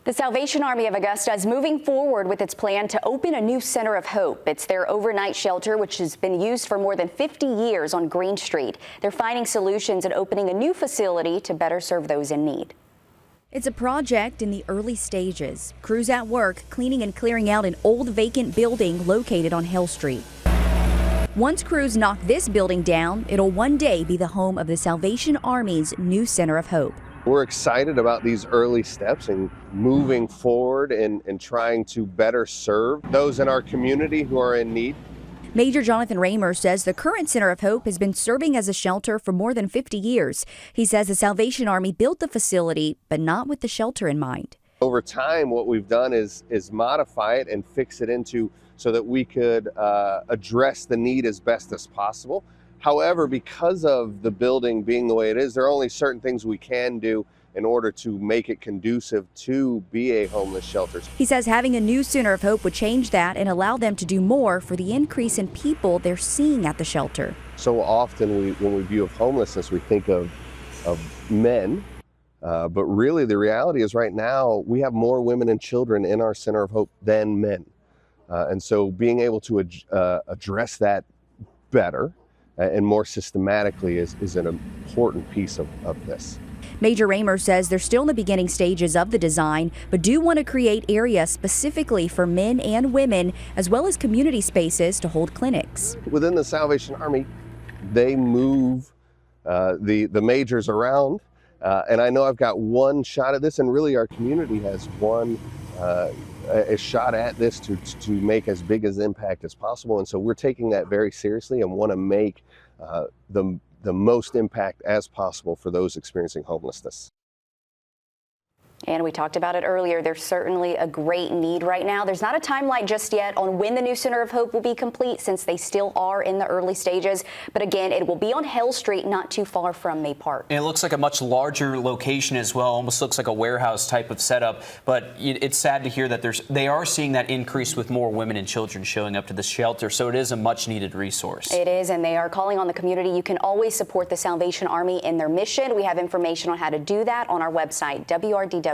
The Salvation Army of Augusta is moving forward with its plan to open a new Center of Hope. It's their overnight shelter, which has been used for more than 50 years on Green Street. They're finding solutions and opening a new facility to better serve those in need. It's a project in the early stages. Crews at work cleaning and clearing out an old vacant building located on Hill Street. Once crews knock this building down, it'll one day be the home of the Salvation Army's new Center of Hope. We're excited about these early steps and moving forward and trying to better serve those in our community who are in need. Major Jonathan Raymer says the current Center of Hope has been serving as a shelter for more than 50 years. He says the Salvation Army built the facility, but not with the shelter in mind. Over time, what we've done is modify it and fix it into so that we could address the need as best as possible. However, because of the building being the way it is, there are only certain things we can do in order to make it conducive to be a homeless shelter. He says having a new Center of Hope would change that and allow them to do more for the increase in people they're seeing at the shelter. So often when we view of homelessness, we think of men, but really the reality is right now we have more women and children in our Center of Hope than men. And so being able to address that better and more systematically is an important piece of this. Major Raymer says they're still in the beginning stages of the design, but do want to create areas specifically for men and women, as well as community spaces to hold clinics. Within the Salvation Army, they move the majors around, and I know I've got one shot at this, and really our community has one a shot at this to make as big as impact as possible. And so we're taking that very seriously and want to make the most impact as possible for those experiencing homelessness. And we talked about it earlier. There's certainly a great need right now. There's not a timeline just yet on when the new Center of Hope will be complete, since they still are in the early stages. But again, it will be on Hill Street, not too far from May Park. And it looks like a much larger location as well. Almost looks like a warehouse type of setup. But it's sad to hear that they are seeing that increase with more women and children showing up to the shelter. So it is a much needed resource. It is, and they are calling on the community. You can always support the Salvation Army in their mission. We have information on how to do that on our website, WRDW.com.